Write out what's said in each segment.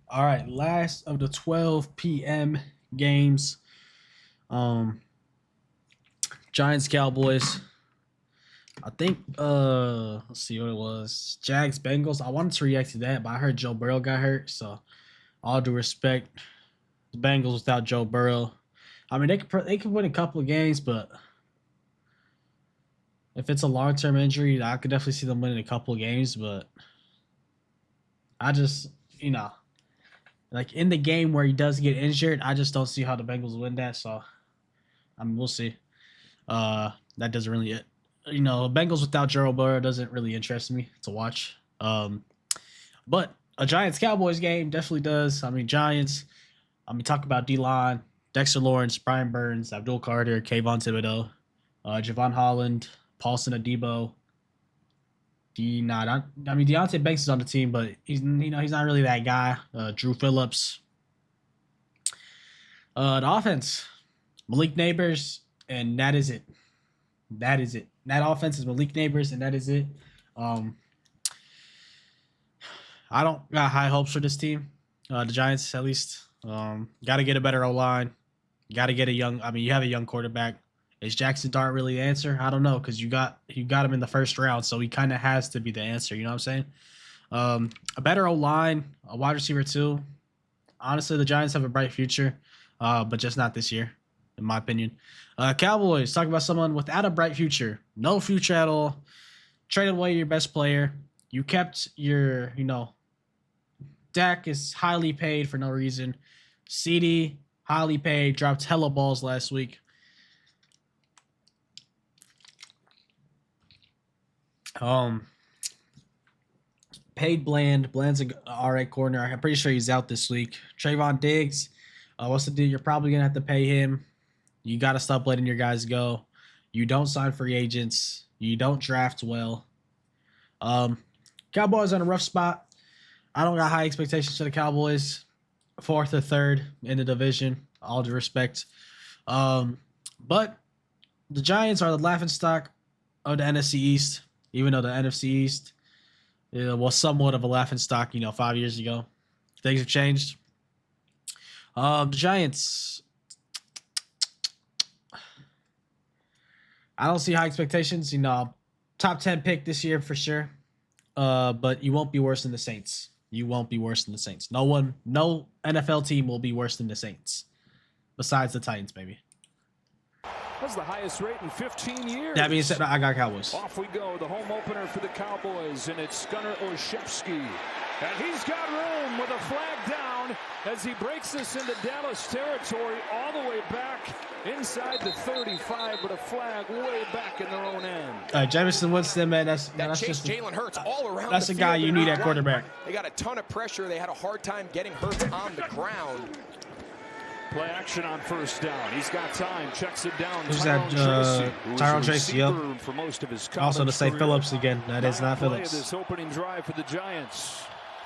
All right, last of the 12 p.m. games. Giants Cowboys. I think let's see what it was. Jags Bengals. I wanted to react to that, but I heard Joe Burrow got hurt, so all due respect, the Bengals without Joe Burrow. I mean, they could win a couple of games, but if it's a long-term injury, I could definitely see them winning a couple of games, but I just, like in the game where he does get injured, I just don't see how the Bengals win that. So, I mean, we'll see. That doesn't really, Bengals without Joe Burrow doesn't really interest me to watch. But a Giants Cowboys game definitely does. I mean, Giants. Talk about D-line, Dexter Lawrence, Brian Burns, Abdul Carter, Kayvon Thibodeau, Javon Holland, Paulson Adebo. Deontay Banks is on the team, but he's not really that guy. Drew Phillips. The offense, Malik Neighbors, and that is it. That offense is Malik Neighbors, and that is it. I don't got high hopes for this team. The Giants, at least. Got to get a better O-line. Got to get you have a young quarterback. Is Jackson Dart really the answer? I don't know, because you got him in the first round, so he kind of has to be the answer. You know what I'm saying? A better O-line, a wide receiver too. Honestly, the Giants have a bright future, but just not this year, in my opinion. Cowboys, talk about someone without a bright future. No future at all. Traded away your best player. You kept your, Dak is highly paid for no reason. CD, highly paid, dropped hella balls last week. Paid Bland. Bland's an alright corner. I'm pretty sure he's out this week. Trayvon Diggs. What's the deal? You're probably gonna have to pay him. You gotta stop letting your guys go. You don't sign free agents. You don't draft well. Cowboys on a rough spot. I don't got high expectations for the Cowboys. 4th or 3rd in the division. All due respect. But the Giants are the laughingstock of the NFC East. Even though the NFC East was somewhat of a laughingstock, 5 years ago. Things have changed. The Giants, I don't see high expectations. Top 10 pick this year for sure. But you won't be worse than the Saints. You won't be worse than the Saints. No NFL team will be worse than the Saints. Besides the Titans, maybe. That's the highest rate in 15 years. That being said, I got Cowboys. Off we go. The home opener for the Cowboys, and it's Gunnar Olszewski. And he's got room with a flag down as he breaks this into Dallas territory all the way back inside the 35, but a flag way back in their own end. Jamison Winston, man, that's just Jalen Hurts all around. That's the guy you need at quarterback. They got a ton of pressure. They had a hard time getting Hurts on the ground. Play action on 1st down. He's got time. Checks it down. Who's that? Tyrone Tracy. Yep. For most of his also to say Phillips again. That is not Phillips. This opening drive for the Giants.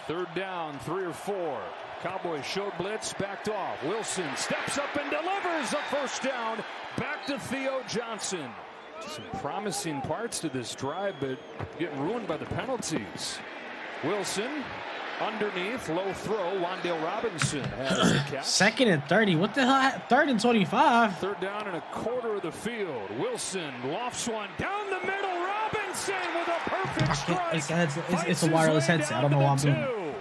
3rd down, 3 or 4. Cowboys showed blitz, backed off. Wilson steps up and delivers a 1st down. Back to Theo Johnson. Some promising parts to this drive, but getting ruined by the penalties. Wilson. Underneath, low throw, Wan'Dale Robinson has the catch. 2nd and 30. What the hell? 3rd and 25. 3rd down and a quarter of the field. Wilson lofts one down the middle. Robinson with a perfect strike. It's a wireless headset. I don't know what I'm doing.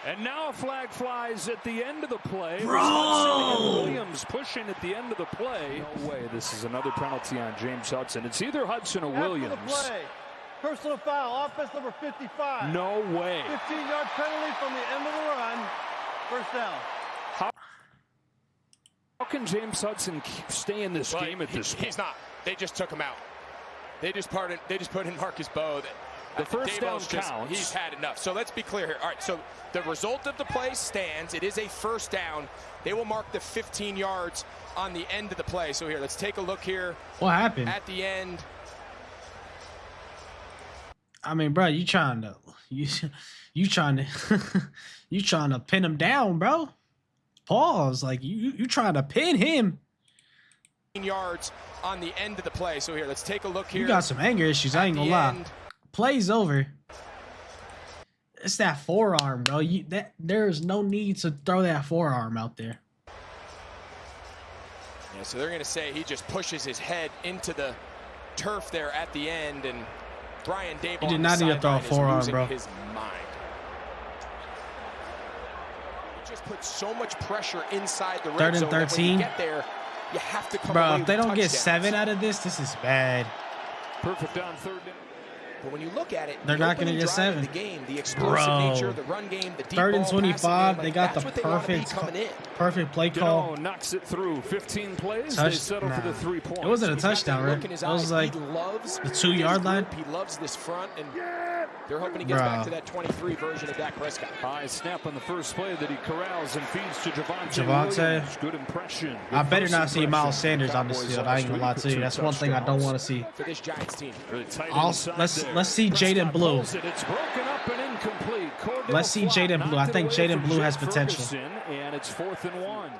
And now a flag flies at the end of the play. Bro! Williams pushing at the end of the play. No way. This is another penalty on James Hudson. It's either Hudson or Williams. Personal foul, offense number 55. No way. 15-yard penalty from the end of the run. 1st down. How can James Hudson stay in this game at this point? He's not. They just took him out. They just put in Marcus Bowe. The 1st down counts. He's had enough. So let's be clear here. All right, so the result of the play stands. It is a 1st down. They will mark the 15 yards on the end of the play. So here, let's take a look here. What happened? At the end. Bro, you trying to pin him down, bro. Pause. Like you trying to pin him. Yards on the end of the play. So here, let's take a look here. You got some anger issues. I ain't gonna lie. Play's over. It's that forearm, bro. There's no need to throw that forearm out there. Yeah, so they're going to say he just pushes his head into the turf there at the end, and Brian Daboll He did not need to throw a forearm, bro. His mind. He just puts so much pressure inside the red zone. 3rd and 13. When you get there, you have to come Bro, away if they with don't get touchdowns. 7 out of this is bad. Perfect on 3rd down. But when you look at it, They're not going to get 7. The game, the explosive nature, the run game, the deep 3rd and ball 25. passing game, They got the that's what they ought to be perfect play call. Gano knocks it through. 15 plays. They settle for the 3 points. It wasn't a touchdown, right? It was like the 2-yard line. He loves this front, and they're hoping he gets back to that 23 version of Dak Prescott. High snap on the first play that he corrals and feeds to Javonte. Williams. Good impression. I better not see Miles Sanders on this field. I ain't gonna lie to you. That's one thing I don't want to see. For this Giants team. Really tight Let's see Jaden Blue. It's broken up and incomplete. Let's see Jaden Blue. I think Jaden Blue has potential. And it's 4th and 1.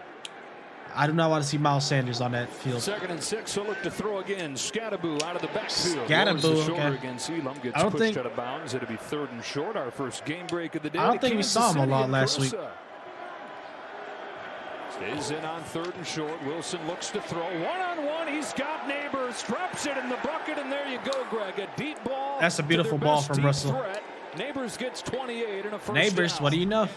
I do not want to see Miles Sanders on that field. 2nd and 6. He'll look to throw again. Scatterboo out of the backfield. Scatterboo, Okay. Against Elam, gets pushed out of bounds. It'll be 3rd and short. Our first game break of the day. I don't think we saw him a lot last week. Stays in on 3rd and short. Wilson looks to throw. One-on-one. He's got Neighbors. Drops it in the bucket, and there you go, Greg. A deep ball. That's a beautiful ball from Russell. Threat. Neighbors gets 28 and a first Neighbors, down. what do you know?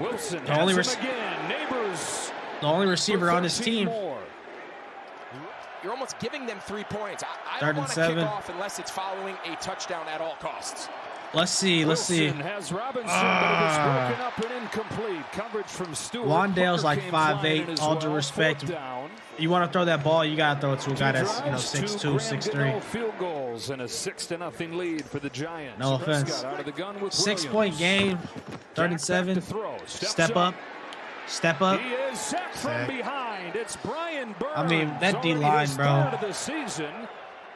Wilson The only again. Neighbors. The only receiver on this team. More. You're almost giving them 3 points. I 3rd don't want and to 7. kick off unless it's following a touchdown at all costs. Let's see. Wilson has Robinson, but it was broken up and incomplete. Coverage from Stewart. Wandale's like Hooker came 5'8", all due well. respect. 4th down. You want to throw that ball, you got to throw it to a guy that's 6'2", 6'3". Field goals and a 6-0 lead for the Giants. No offense. Out of the gun with 6-point game. 3rd and 7. Step up. Step up. He is sacked from behind. It's Brian Burns. I mean, that D-line, bro. Of the season.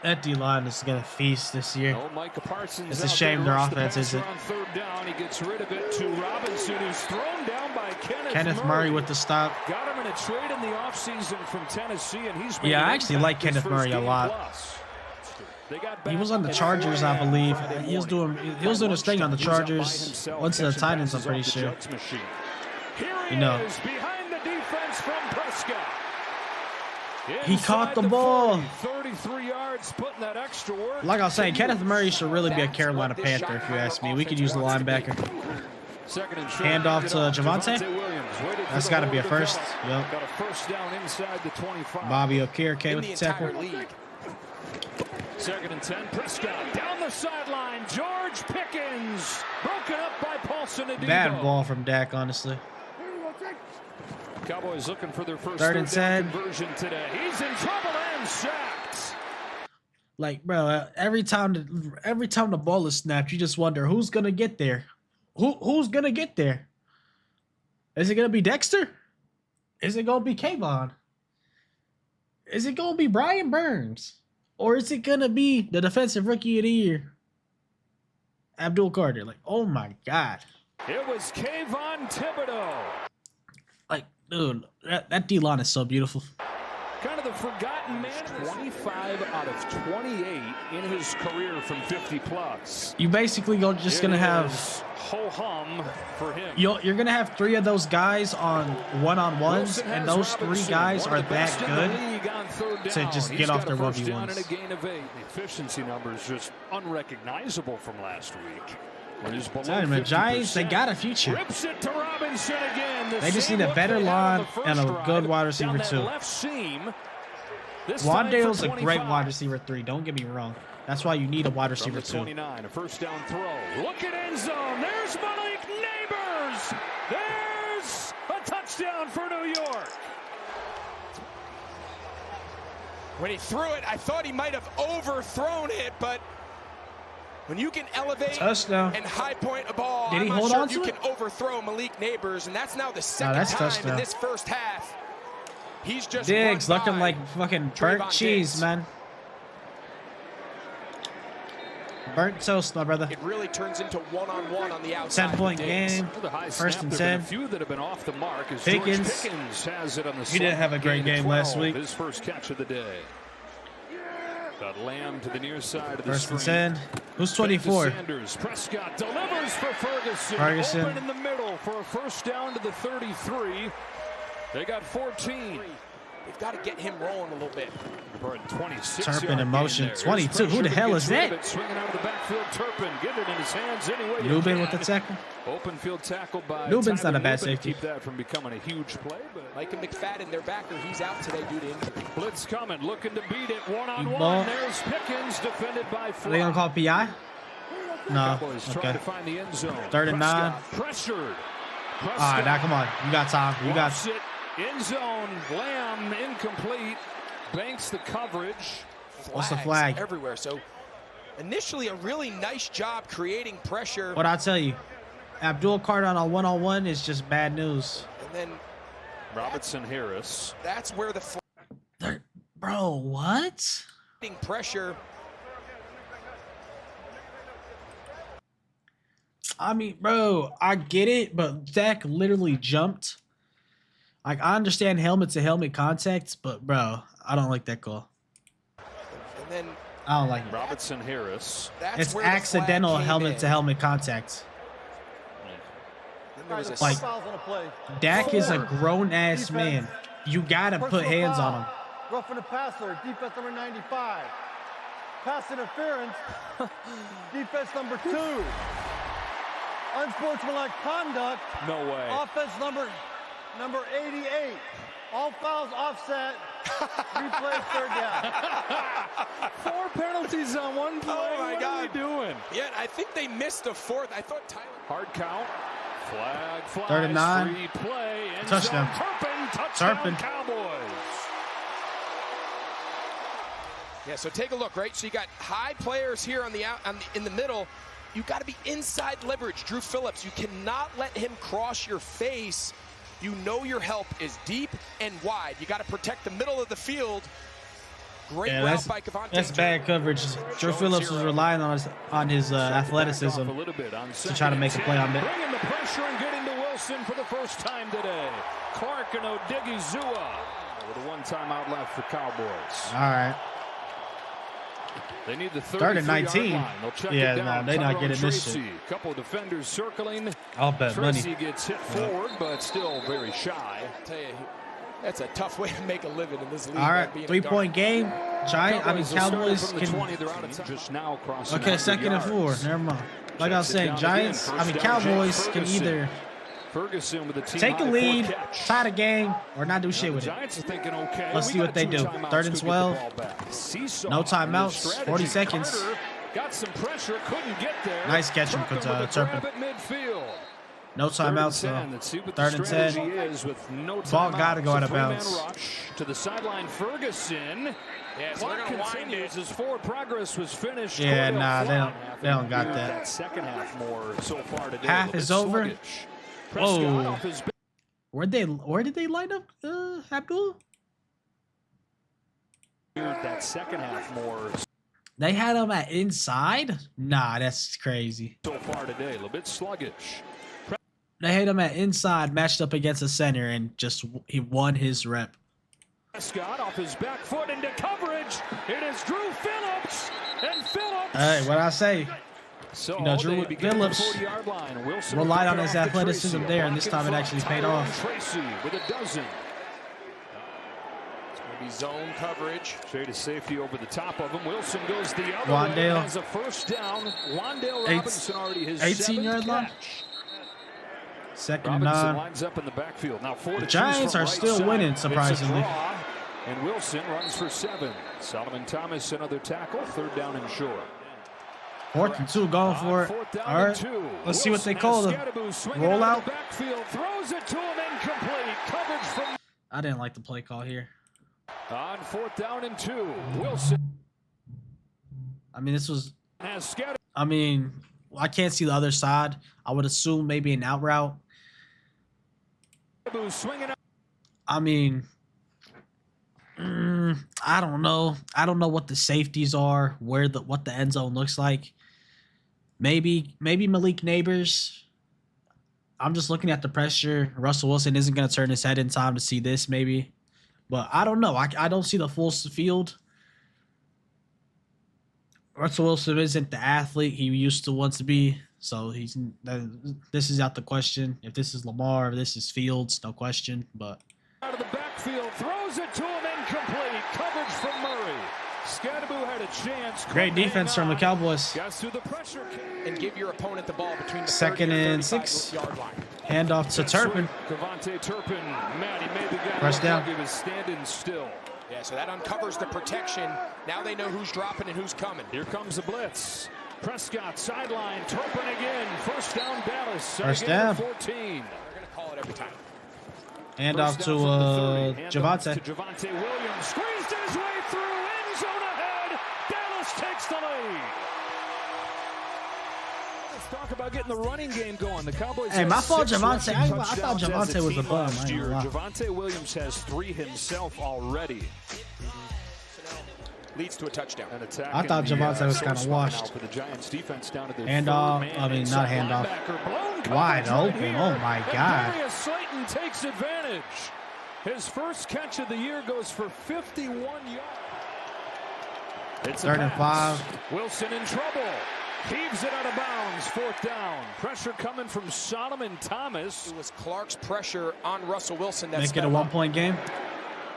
That D-line is going to feast this year. No, Micah Parsons It's a shame their offense isn't. On 3rd down, he gets rid of it to Robinson, who's thrown down by Kenneth Murray with the stop. Got him in a trade in the offseason from Tennessee, and he's I actually like Kenneth Murray a lot. He was on the Chargers, I believe. He was doing his thing on the Chargers. Went to the Titans, I'm pretty sure. You know. Behind the defense from Prescott. He caught the ball. 33 yards, putting that extra work. Like I was saying, Kenneth Murray should really be a Carolina Panther, if you ask me. We could use the linebacker. Hand off to Javonte. That's got to be a first. Yep. Got a first down inside the 25. Bobby Okereke with the tackle. 2nd and 10. Prescott down the sideline. George Pickens broken up by Paulson Adebo. Bad ball from Dak, honestly. Cowboys looking for their first 3rd and 10 conversion today. He's in trouble and sacked. Like, bro, every time the ball is snapped, you just wonder who's gonna get there. Who's gonna get there? Is it gonna be Dexter? Is it gonna be Kayvon? Is it gonna be Brian Burns? Or is it gonna be the defensive rookie of the year, Abdul Carter? Like, oh my God. It was Kayvon Thibodeau. Like, dude, that D-line is so beautiful. Kind of the forgotten man. 25 out of 28 in his career from 50 plus. You basically just gonna have ho hum for him. You're gonna have 3 of those guys on one-on-ones, and those 3 guys are that good to just get off their 1v1s. And a gain of 8. The efficiency numbers just unrecognizable from last week. The Giants, they got a future. Rips it to Robinson again. They just need a better line and a good wide receiver too. Wandale's a great wide receiver 3. Don't get me wrong. That's why you need a wide receiver 2. 29, a first down throw. Look at end zone. There's Malik Neighbors. There's a touchdown for New York. When he threw it, I thought he might have overthrown it, but when you can elevate and high point a ball, Did he I'm hold not on sure to you it? can overthrow Malik Neighbors, and that's now the second time in this first half. He's just Diggs looking like fucking burnt cheese, man. Burnt toast, my brother. It really turns into one-on-one on the outside. 10-point game. First and 10. A few that have been off the mark as Pickens. Pickens has it on the He didn't have a great game last week. His first catch of the day. Got Lamb to the near side of the First and screen. 10. Who's 24? Sanders. Prescott delivers for Ferguson. Ferguson. Open in the middle for a first down to the 33. They got 14. They've got to get him rolling a little bit. For a 26 Turpin in motion. 22. Who the hell is that? Swinging out of the backfield. Turpin getting it in his hands anyway. Lubin with the tackle. Open field tackle by Lubin's Tyler not a bad Lubin to safety. keep that from becoming a huge play. But Micah McFadden, their backer, he's out today due to injury. blitz coming, looking to beat it Ball. one-on-one. There's Pickens defended by Are Fly. they gonna call PI? No. Cowboys trying Okay. to find the end zone. 3rd and 9. Prescott pressured. All right, now come on. You got time. You got. Lofts it. End zone. Lamb incomplete. Banks the coverage. What's the Flags flag? everywhere. So initially a really nice job creating pressure. What I tell you, Abdul Carter on a one-on-one is just bad news. And then Robinson Harris. that's where the Bro, what? pressure. I mean, bro, I get it, but Zach literally jumped. Like, I understand helmet-to-helmet contact, but bro, I don't like that call. And then I don't like it. Robinson Harris. that's It's where the flag accidental came helmet-to-helmet contact. in. Then there was a Like, Fouls on the play. Dak is a Forward. grown-ass Defense. man. You gotta put Personal hands foul. on him. Roughing the passer, defense number 95. Pass interference, defense number 2. Unsportsmanlike conduct, No way. offense number 88. All fouls offset, replay 3rd down. 4 penalties on one play. Oh my what God. are we doing? Yeah, I think they missed the 4th. I thought Tyler. Hard count. Flag flies. 3rd and 9. Free play. End Touchdown. zone. Touchdown Turpin. Cowboys. Yeah, so take a look, right? So you got high players here in the middle. You got to be inside leverage. Drew Phillips, you cannot let him cross your face. You know your help is deep and wide. You got to protect the middle of the field. Great route by Cavante. That's bad coverage. Drew Phillips was relying on his athleticism A little bit on to try to make a play on that. Bringing the pressure and getting to Wilson for the first time today. Clark and Odigizua with a 1 timeout left for Cowboys. All right. They need the 3rd and 19. line. They'll check Yeah, it down. no, they're not Tyrone getting this Tracy. shit. Couple of defenders circling. I'll bet Tracy money. gets hit forward, but still very shy. I tell you, that's a tough way to make a living in this league. All right, being a 3-point game. Giant. I mean, Cowboys from the 20. can. They're out of time. Just now crossing Okay, 100 2nd and 4. yards. Never mind. Like I was Checks it saying, down Giants. again. I mean, First down, Cowboys Jake can Ferguson. either Ferguson with the team take a high lead, 4 catch. tie the game, or not do shit The with it. Giants are thinking, okay, Let's we see got what they 2 do. timeouts 3rd and to get the 12. ball back. Seesaw No in their timeouts, strategy. 40 seconds. Carter got some pressure, couldn't get there. Nice catch from Turpin with the Turpin. grab at midfield. No timeouts, 3rd and 10. though. Let's see what 3rd the and strategy 10. is with no Ball timeouts. gotta go out of A 3-man bounds. rush to the sideline. Ferguson. Yeah, so they're Clock going to wind continues it. as forward progress was finished. Yeah, Cordell nah, Flott they don't got having that. second half more so far today. Half A little is bit over. sluggish. Whoa. Prescott off his Where did they line up, Abdul? that second half more They had him at inside? Nah, that's crazy. so far today. A little bit sluggish. They had him at inside, matched up against a center, and just he won his rep. Prescott off his back foot into coverage. It is Drew Phillips. And Phillips. Hey, what I say? So You know, Drew they begin at the Phillips 40-yard line. Wilson relied on pick his off the athleticism Tracy. there, and this Block time it in actually front. paid Tyrone off. Tracy with a dozen. It's going to be zone coverage. Trade a safety over the top of him. Wilson goes the other Wandale. way. Has a first down. Wandale Robinson already his 18-yard 7th line. catch. 2nd and Robinson 9. lines up in the backfield. Now 4 to The choose Giants from are right still side. winning, Makes a surprisingly. draw, and Wilson runs for 7. Solomon Thomas another tackle. 3rd down and short. 4th and 2, going for it. 4th down All right, and 2. let's see what they Wilson call has the Scadaboo swinging rollout. out of the backfield, throws it to him, incomplete. Coverage from I didn't like the play call here. on 4th down and 2. Wilson I mean, this was. has Scadaboo. I mean, I can't see the other side. I would assume maybe an out route. Swinging out. I mean, I don't know. I don't know what the safeties are, what the end zone looks like. Maybe Malik Neighbors. I'm just looking at the pressure. Russell Wilson isn't going to turn his head in time to see this, maybe. But I don't know. I don't see the full field. Russell Wilson isn't the athlete he used to want to be, so this is out the question. If this is Lamar, if this is Fields, no question. But out of the backfield, throws it to him, incomplete. Coverage from Murray. Scadaboo had a chance. Great defense from the Cowboys. Got through the pressure and give your opponent the ball between the 2nd and 6. Handoff to Turpin. Devontae Turpin. Matt, he made the guy First look down. like he was standing still. Yeah, so that uncovers the protection. Now they know who's dropping and who's coming. Here comes the blitz. Prescott sideline. Turpin again. First down Dallas. First down. 14. They're going to call it every time. Handoff to Javonte. Javonte Williams squeezed his way through. End zone ahead. Dallas takes the lead. Let's talk about getting the running game going. The Cowboys. Hey, my fault, Javonte. I thought touchdowns Javonte as was a team bum. last year. Javonte Williams has 3 himself already. Leads to a touchdown. I thought Javonte was kind of washed. For the Giants defense down to their Handoff. I mean, not handoff. Wide open. Oh my God. Darius Slayton takes advantage. His first catch of the year goes for 51 yards. It's 3rd and 5. Wilson in trouble. Heaves it out of bounds. 4th down. Pressure coming from Solomon Thomas. It was Clark's pressure on Russell Wilson. Make it a 1-point game.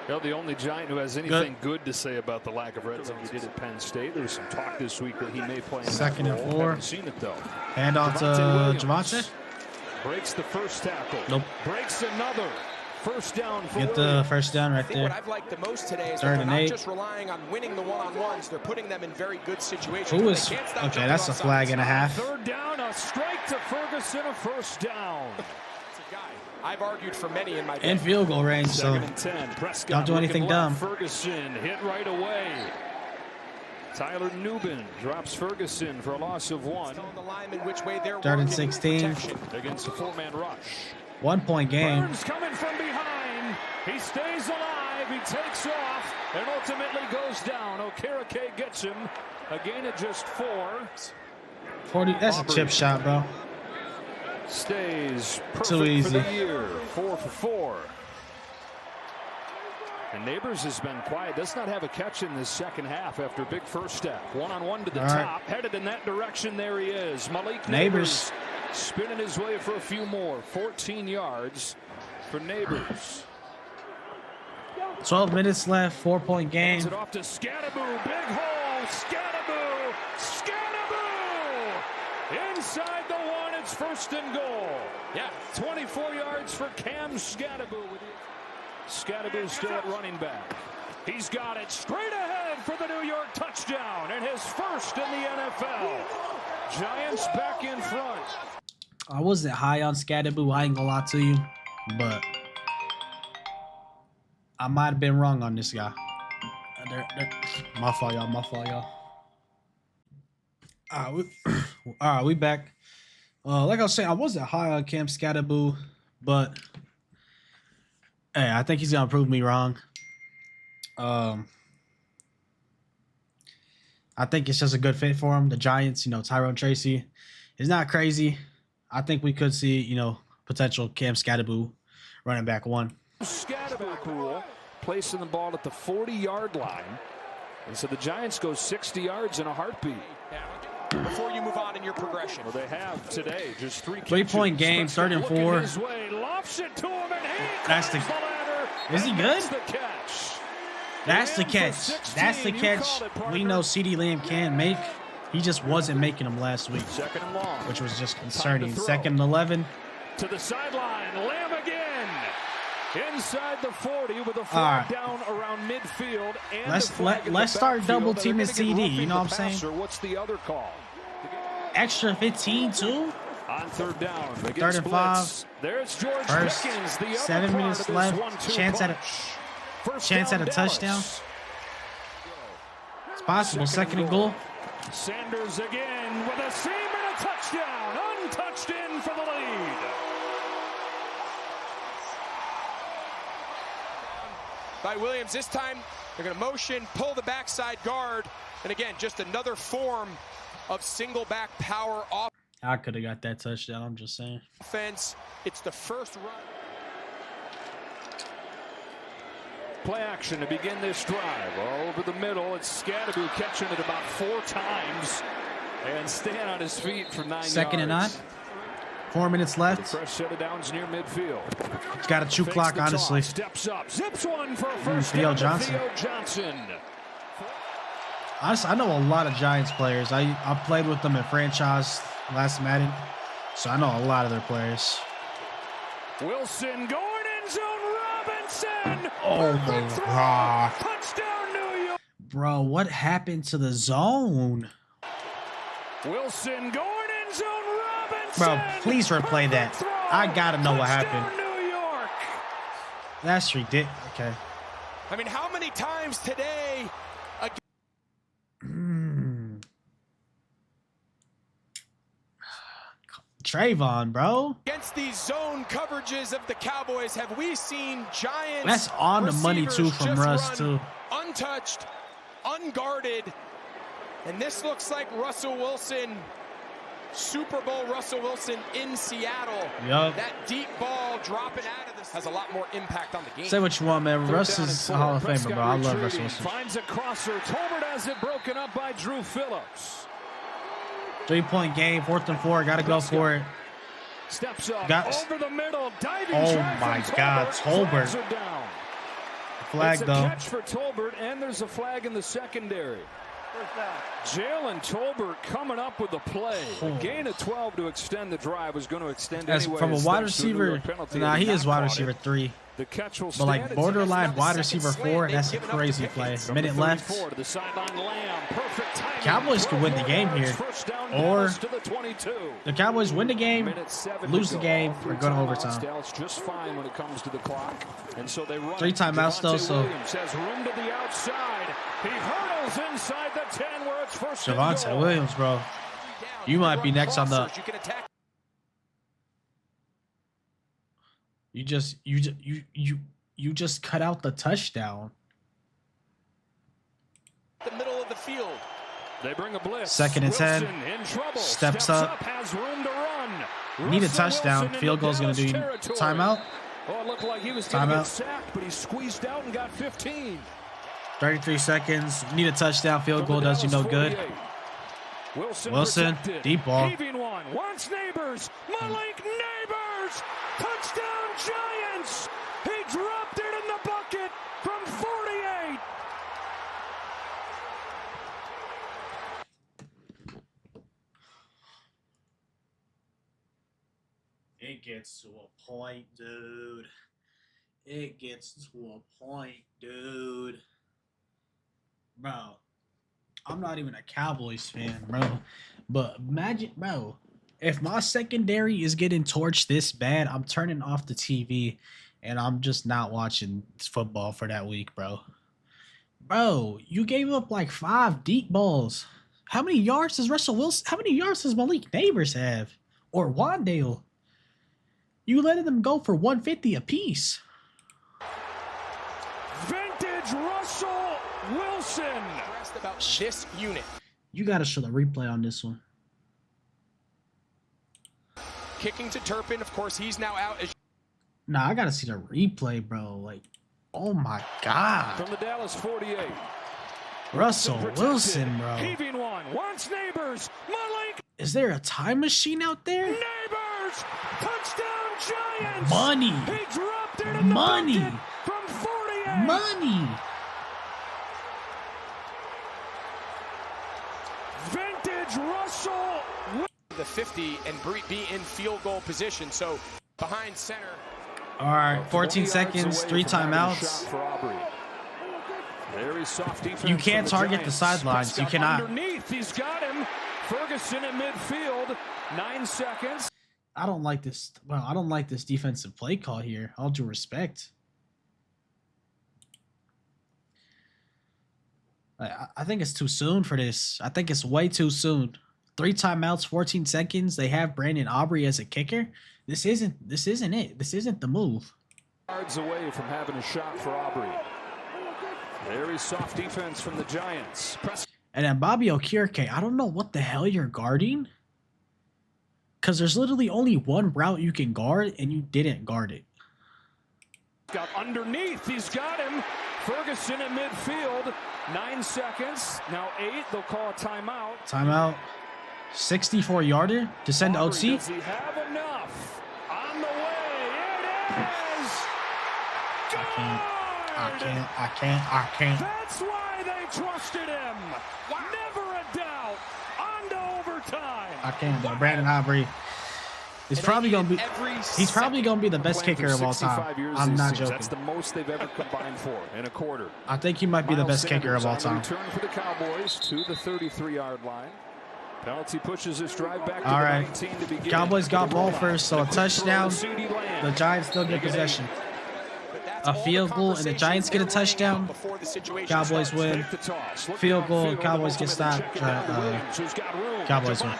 Well, the only Giant who has anything good to say about the lack of red zone he did at Penn State. There's some talk this week that he may play in 2nd and 4. Haven't seen it though. Handoff to Javonte. Breaks the first tackle. Nope. Breaks another. First down for Get the first down right I think there. what I've liked the most today is 3rd they're and not 8. just relying on winning the one-on-ones. They're putting them in very good situations. Who is? They can't stop Okay, jumping that's a off flag sides. and a half. 3rd down, a strike to Ferguson, a first down. It's a guy I've argued for many in my day. In field goal range, so 2nd and 10. Prescott don't do anything looking left. dumb. Ferguson hit right away. Tyler Newbin drops Ferguson for a loss of 1. Telling the linemen which way they're 3rd and working 16. protection. Against a 4-man rush. 1-point game. Burns coming from behind. He stays alive. He takes off and ultimately goes down. Okereke gets him. A gain of just 4. 40. That's a chip shot, bro. Stays perfect Too easy. for the year. 4 for 4. And Neighbors has been quiet. Does not have a catch in this second half after a big first step. One-on-one to the All right. top. Headed in that direction. There he is. Malik Neighbors. spinning his way for a few more. 14 yards for Neighbors. 12 minutes left. 4-point game. Hands it off to Scadaboo. Big hole. Scadaboo. Scadaboo. Inside the 1. It's 1st and goal. Yeah. 24 yards for Cam Scadaboo. Scadaboo still at running back. He's got it straight ahead for the New York touchdown and his first in the NFL. Giants back in front. I wasn't high on Scadaboo. I ain't gonna lie to you, but I might have been wrong on this guy. My fault, y'all. My fault, y'all. All right, we back. Like I was saying, I wasn't high on Cam Scadaboo, but hey, I think he's gonna prove me wrong. I think it's just a good fit for him. The Giants, Tyrone Tracy is not crazy. I think we could see, potential Cam Scadaboo running back 1. Scadaboo pool placing the ball at the 40-yard line. And so the Giants go 60 yards in a heartbeat. Before you move on in your progression. Well, they have today just 3 3-point game, 3rd and 4. His way, lofts it to him, and he That's the. ladder, Is he good? the catch. That's the catch. That's the catch we know CeeDee Lamb can make. He just wasn't making them last week, 2nd and long. which was just concerning. 2nd and 11. To the sideline, Lamb again. Inside the 40 with a flag All right. down around midfield. And Let's start double teaming CD. You know what I'm saying? What's the other call? Extra 15 too. On 3rd down, 3rd and 5. There's George First, Pickens, the other 7 part minutes of this left. 1-2 Chance at a punch. First chance down, at a touchdown. Dallas. It's possible. 2nd and goal. Sanders again with a seam and a touchdown. Untouched in for the lead. By Williams. This time, they're going to motion, pull the backside guard. And again, just another form of single back power I could have got that touchdown. I'm just saying. offense. It's the first run. play action to begin this drive. Over the middle, it's Scadaboo catching it about 4 times and staying on his feet for 9 yards. Second and 9. 4 minutes left. Fresh set of downs near midfield. It's got a chew clock, honestly. Steps up, zips one for a first Theo down to Johnson. Theo Johnson. Honestly, I know a lot of Giants players. I played with them in franchise last Madden, so I know a lot of their players. Wilson going in zone. Robinson. Oh my God. Touchdown, New York. Bro, what happened to the zone? Wilson going in zone. Robinson. Bro, please replay that. I gotta know what happened. Touchdown, New York. That's ridiculous. Okay. I mean, how many times today? Trayvon, bro. Against these zone coverages of the Cowboys, have we seen Giants? That's on the money too from just Russ run too. Untouched, unguarded, and this looks like Russell Wilson, Super Bowl Russell Wilson in Seattle. Yup. That deep ball dropping out of this has a lot more impact on the game. Say what you want, man. Russ is a Hall of Famer, bro. I love Russell Wilson. Finds a crosser. Tolbert has it broken up by Drew Phillips. 3-point game, 4th and 4. Gotta go for it. Steps up over the middle, diving Oh try my from God, Flags Tolbert. are down. Flag It's a though. catch for Tolbert, and there's a flag in the secondary. Jalen Tolbert coming up with a play. A gain of 12 to extend the drive was going to extend As anyway. from a It wide steps to a New receiver, York penalty. nah, he Not is wide caught receiver it. 3. The catch will But stand. like It's borderline the wide second receiver slant 4, they've that's a given up to crazy Pickens. play. Number Minute left. 34 to the sideline. Lamb, perfect timing. Cowboys could win the 12 game yards, here. first down, Or Dallas to the 22. the Cowboys win the game, Minute 7 lose to the go. game, All we're 3 going to timeouts. overtime. Dallas just fine when it comes to the clock, and so they run. 3 timeouts though, Javonte so Williams has room to the outside. He hurdles inside the 10 where it's first and Javonte goal. Williams, bro. You might be next on the. You can attack You just cut out the touchdown. the middle of the field. They bring a blitz. 2nd and 10. Wilson in trouble. Steps up. Has room to run. Need a Russell touchdown. Wilson Field into goal's going to do Dallas territory. timeout. Oh, it looked like he was going to Timeout. get sacked, but he squeezed out and got 15. 33 seconds. Need a touchdown. Field From goal the does you no Dallas good. 48. Wilson, protected. deep ball. Heaving one. Wants Neighbors. Malik Neighbors. Touchdown Giants. He dropped it in the bucket from 48. It gets to a point, dude. It gets to a point, dude. Bro, I'm not even a Cowboys fan, bro. But imagine, bro, if my secondary is getting torched this bad, I'm turning off the TV and I'm just not watching football for that week, bro. Bro, you gave up like 5 deep balls. How many yards does Russell Wilson? How many yards does Malik Neighbors have? Or Wandale? You letting them go for 150 apiece. Vintage Russell Wilson. About this unit. You got to show the replay on this one. Kicking to Turpin. Of course, he's now out. Nah, I got to see the replay, bro. Like, oh my God. From the Dallas 48. Russell Wilson, bro. Heaving one. Wants Neighbors. Malik Is there a time machine out there? Neighbors. Touchdown Giants. Money. He dropped it in the Money. bucket from 48. Money. Vintage Russell. The 50 and be in field goal position. So behind center. All right, 14 20 seconds, yards 3 away from having a timeouts. shot for Aubrey. Very soft defense. You can't from target the Giants. sidelines. You Prescott cannot. Underneath, he's got him. Ferguson in midfield. 9 seconds. I don't like this. Well, I don't like this defensive play call here. All due respect. I think it's too soon for this. I think it's way too soon. 3 timeouts, 14 seconds. They have Brandon Aubrey as a kicker. This isn't it. This isn't the move. Yards away from having a shot for Aubrey. Very soft defense from the Giants. And then Bobby Okereke, I don't know what the hell you're guarding. Because there's literally only one route you can guard, and you didn't guard it. Got underneath. He's got him. Ferguson in midfield. 9 seconds. Now 8. They'll call a timeout. Timeout. 64-yarder to send to Aubrey, OT. does he have enough? On the way. It is. I can't. That's why they trusted him. Never a doubt. On to overtime. I can't. But Brandon Aubrey is probably gonna be. He's probably gonna be the best kicker of all time. I'm not joking. That's the most they've ever combined for in a quarter. I think he might be the best kicker of all time. Return for the Cowboys to the 33-yard line. Penalty pushes this drive back to all the right. 19 to begin. Cowboys got ball first, so a touchdown. The Giants still get possession. A field goal and the Giants get a touchdown. Cowboys win. Field goal, Cowboys get stopped. Cowboys win.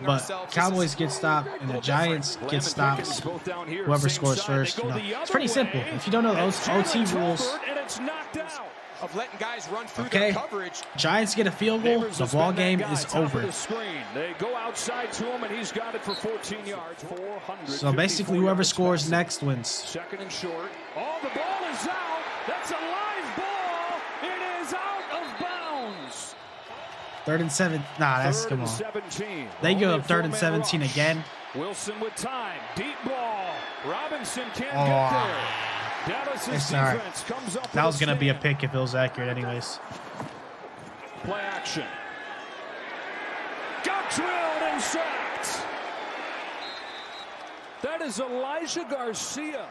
But Cowboys get stopped and the Giants get stopped. Whoever scores first. You know, it's pretty simple. If you don't know the OT rules, of letting guys run through okay, their coverage. Giants get a field goal, the ball game is over. They go outside to him, and he's got it for 14 yards. So basically, whoever scores next wins. Second and short. Oh, the ball is out. That's a live ball. It is out of bounds. 3rd and 7. Nah, that's come on. 17. They go up 3rd and 17 again. Wilson with time. Deep ball. Robinson can't get there. It's all right. That was going to be a pick if it was accurate anyways. Play action. Got drilled and sacked. That is Elijah Garcia.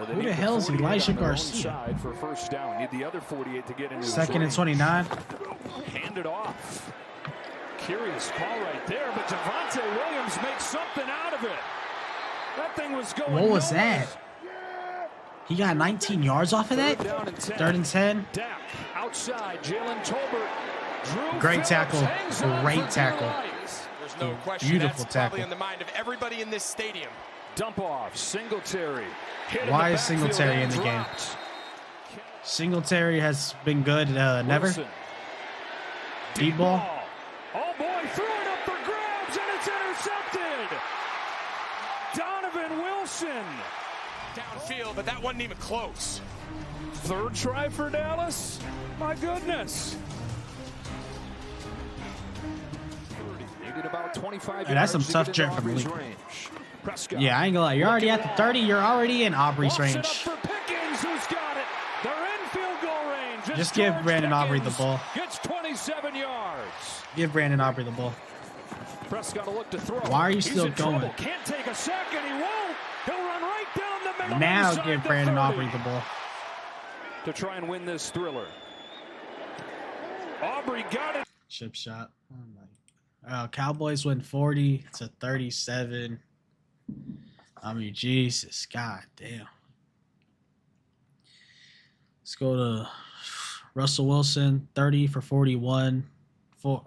Who the hell is Elijah Garcia? For first down. Need the other 48 to get into 2nd and 29. Hand it off. Curious call right there, but Javonte Williams makes something out of it. That thing was going. What was that? He got 19 yards off of that? 3rd and 10. Dak outside. Jalen Tolbert. Great tackle. Great tackle. There's no question. Beautiful That's tackle. probably in the mind of everybody in this stadium. Dump off. Singletary. Why is Singletary in the game? Singletary has been good. Never. Deep ball. Oh boy, threw it up for grabs and it's intercepted. Donovan Wilson. Downfield, but that wasn't even close. 3rd try for Dallas? My goodness. 30, needed about 25 And that's some yards tough to get jerk in from Malik. Aubrey's range. Yeah, I ain't gonna lie. You're already at the 30. You're already in Aubrey's Walks it range. up for Pickens, who's got it. They're in field goal range. It's Just give George Brandon Aubrey the Pickens. ball. Gets 27 yards. Give Brandon Aubrey the ball. Prescott a look to throw. Why are you He's still in going? trouble. Can't take a second. He won't. He'll run right down the middle. Now inside give the Brandon 30 Aubrey the ball. to try and win this thriller. Aubrey got it. Chip shot. Oh my. Cowboys win 40-37. I mean, Jesus, god damn. Let's go to Russell Wilson, 30 for 41. The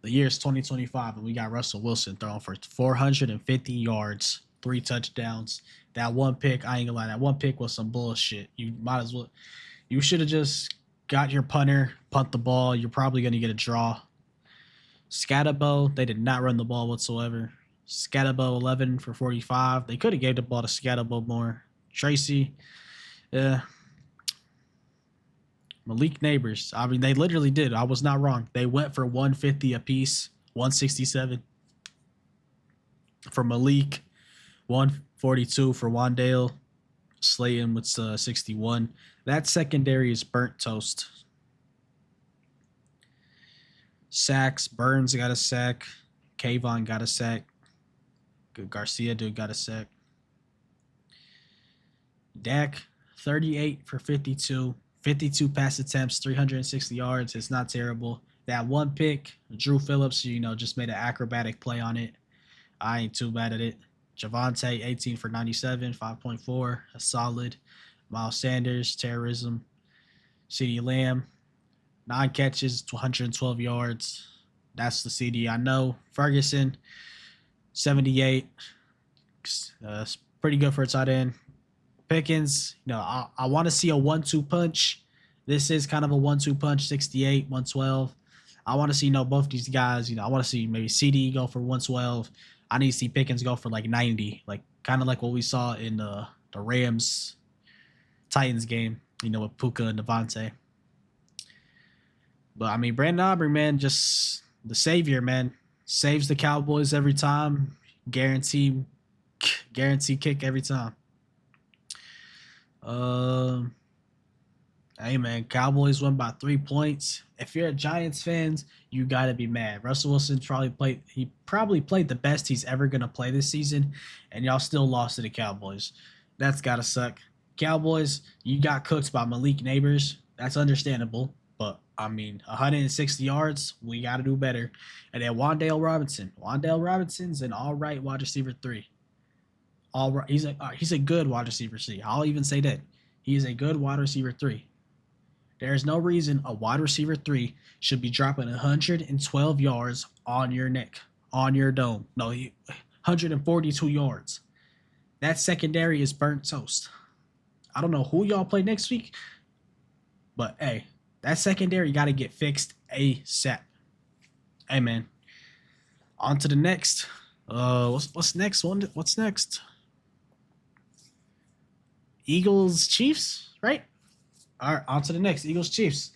year is 2025, and we got Russell Wilson throwing for 450 yards, 3 touchdowns. That one pick, I ain't gonna lie, that one pick was some bullshit. You might as well, you should have just got your punter, punt the ball. You're probably gonna get a draw. Scatterbo, they did not run the ball whatsoever. Scatterbo, 11 for 45. They could have gave the ball to Scatterbo more. Tracy, Malik Neighbors. I mean, they literally did. I was not wrong. They went for 150 apiece, 167 for Malik, 142 for Wandale. Slayton with 61. That secondary is burnt toast. Sacks. Burns got a sack. Kayvon got a sack. Garcia got a sack. Dak, 38 for 52. 52 pass attempts, 360 yards. It's not terrible. That one pick, Drew Phillips, just made an acrobatic play on it. I ain't too bad at it. Javonte, 18 for 97, 5.4. A solid. Miles Sanders, terrorism. CeeDee Lamb, 9 catches, 112 yards. That's the CD I know. Ferguson, 78. It's pretty good for a tight end. Pickens, I want to see a 1-2 punch. This is kind of a 1-2 punch, 68, 112. I want to see, both these guys, I want to see maybe CD go for 112. I need to see Pickens go for like 90, like kind of like what we saw in the Rams Titans game, with Puka and Devontae. But I mean, Brandon Aubrey, man, just the savior, man, saves the Cowboys every time, guarantee kick every time. Hey man, Cowboys won by 3 points. If you're a Giants fans, you gotta be mad. Russell Wilson probably played the best he's ever gonna play this season, and y'all still lost to the Cowboys. That's gotta suck. Cowboys, you got cooked by Malik Neighbors. That's understandable, but I mean, 160 yards, we gotta do better. And then Wan'Dale Robinson. Wan'Dale Robinson's an all right wide receiver 3. All right, he's a good wide receiver 3. I'll even say that he is a good wide receiver 3. There's no reason a wide receiver 3 should be dropping 112 yards on your neck, on your dome. No, 142 yards. That secondary is burnt toast. I don't know who y'all play next week, but hey, that secondary got to get fixed ASAP. Hey man, on to the next. What's next? What's next? Eagles Chiefs, right? All right, on to the next. Eagles Chiefs.